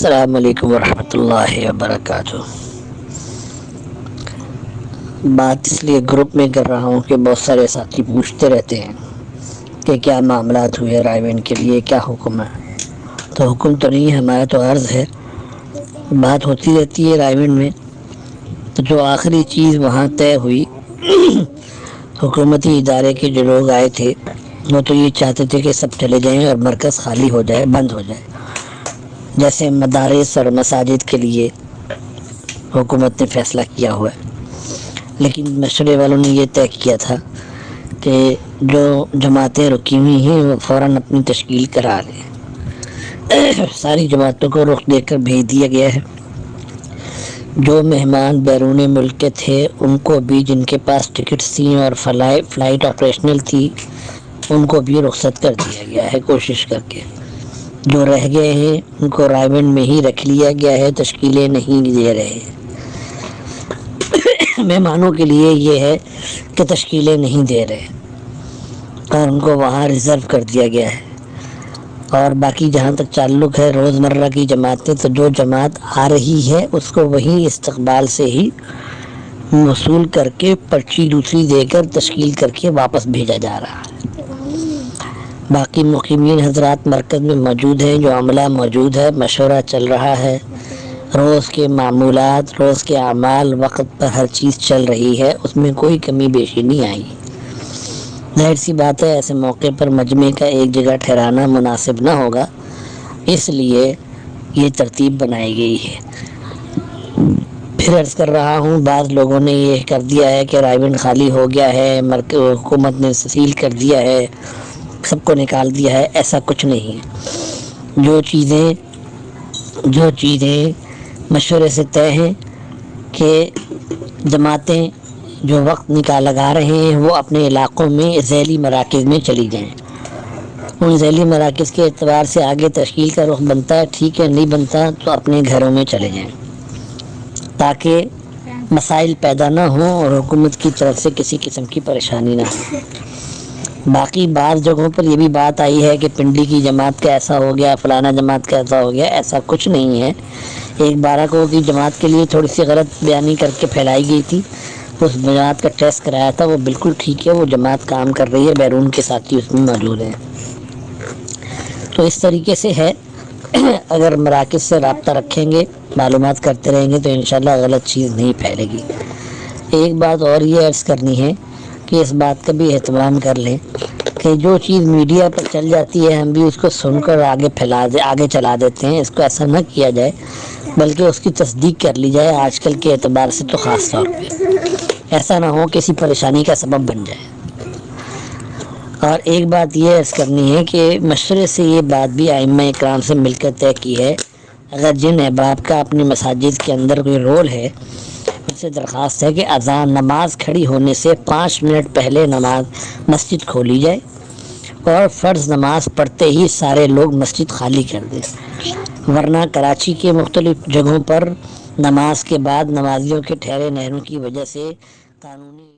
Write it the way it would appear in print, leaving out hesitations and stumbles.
السلام علیکم ورحمۃ اللہ وبرکاتہ۔ بات اس لیے گروپ میں کر رہا ہوں کہ بہت سارے ساتھی پوچھتے رہتے ہیں کہ کیا معاملات ہوئے رائے بہن کے لیے، کیا حکم ہے۔ تو حکم تو نہیں ہے، ہمارا تو عرض ہے۔ بات ہوتی رہتی ہے رائے بہن میں، تو جو آخری چیز وہاں طے ہوئی حکومتی ادارے کے جو لوگ آئے تھے وہ تو یہ چاہتے تھے کہ سب چلے جائیں اور مرکز خالی ہو جائے، بند ہو جائے، جیسے مدارس اور مساجد کے لیے حکومت نے فیصلہ کیا ہوا ہے۔ لیکن مشورے والوں نے یہ طے کیا تھا کہ جو جماعتیں رکی ہوئی ہیں وہ فوراً اپنی تشکیل کرا لیں۔ ساری جماعتوں کو رخ دے کر بھیج دیا گیا ہے۔ جو مہمان بیرون ملک کے تھے ان کو بھی، جن کے پاس ٹکٹس تھیں اور فلائٹ آپریشنل تھی، ان کو بھی رخصت کر دیا گیا ہے کوشش کر کے۔ جو رہ گئے ہیں ان کو رائے بہن میں ہی رکھ لیا گیا ہے، تشکیلیں نہیں دے رہے۔ مہمانوں کے لیے یہ ہے کہ تشکیلیں نہیں دے رہے اور ان کو وہاں ریزرو کر دیا گیا ہے۔ اور باقی جہاں تک تعلق ہے روزمرہ کی جماعتیں، تو جو جماعت آ رہی ہے اس کو وہیں استقبال سے ہی وصول کر کے پرچی دوسری دے کر تشکیل کر کے واپس بھیجا جا رہا ہے۔ باقی مقیمین حضرات مرکز میں موجود ہیں، جو عملہ موجود ہے، مشورہ چل رہا ہے، روز کے معمولات، روز کے اعمال، وقت پر ہر چیز چل رہی ہے، اس میں کوئی کمی بیشی نہیں آئی۔ ظاہر سی بات ہے ایسے موقع پر مجمع کا ایک جگہ ٹھہرانا مناسب نہ ہوگا، اس لیے یہ ترتیب بنائی گئی ہے۔ پھر عرض کر رہا ہوں، بعض لوگوں نے یہ کر دیا ہے کہ رائے بہن خالی ہو گیا ہے، حکومت نے سیل کر دیا ہے، سب کو نکال دیا ہے۔ ایسا کچھ نہیں ہے۔ جو چیزیں مشورے سے طے ہیں کہ جماعتیں جو وقت لگا رہے ہیں وہ اپنے علاقوں میں ذیلی مراکز میں چلی جائیں۔ ان ذیلی مراکز کے اعتبار سے آگے تشکیل کا رخ بنتا ہے، ٹھیک ہے، نہیں بنتا تو اپنے گھروں میں چلے جائیں، تاکہ مسائل پیدا نہ ہوں اور حکومت کی طرف سے کسی قسم کی پریشانی نہ ہو۔ باقی بعض جگہوں پر یہ بھی بات آئی ہے کہ پنڈی کی جماعت کا ایسا ہو گیا، فلانا جماعت کا ایسا ہو گیا۔ ایسا کچھ نہیں ہے۔ ایک بارہ کی جماعت کے لیے تھوڑی سی غلط بیانی کر کے پھیلائی گئی تھی، اس جماعت کا ٹیسٹ کرایا تھا، وہ بالکل ٹھیک ہے، وہ جماعت کام کر رہی ہے، بیرون کے ساتھی اس میں موجود ہیں۔ تو اس طریقے سے ہے، اگر مراکز سے رابطہ رکھیں گے، معلومات کرتے رہیں گے تو انشاءاللہ غلط چیز نہیں پھیلے گی۔ ایک بات اور یہ عرض کرنی ہے کہ اس بات کا بھی اہتمام کر لیں کہ جو چیز میڈیا پر چل جاتی ہے ہم بھی اس کو سن کر آگے چلا دیتے ہیں۔ اس کو ایسا نہ کیا جائے، بلکہ اس کی تصدیق کر لی جائے، آج کل کے اعتبار سے تو خاص طور پہ ایسا نہ ہو کسی پریشانی کا سبب بن جائے۔ اور ایک بات یہ عرض کرنی ہے کہ مشورے سے یہ بات بھی ائمہ اکرام سے مل کر طے کی ہے، اگر جن احباب کا اپنی مساجد کے اندر کوئی رول ہے ان سے درخواست ہے کہ اذان نماز کھڑی ہونے سے 5 منٹ پہلے مسجد کھولی جائے اور فرض نماز پڑھتے ہی سارے لوگ مسجد خالی کر دیں، ورنہ کراچی کے مختلف جگہوں پر نماز کے بعد نمازیوں کے ٹھہرے نہروں کی وجہ سے قانونی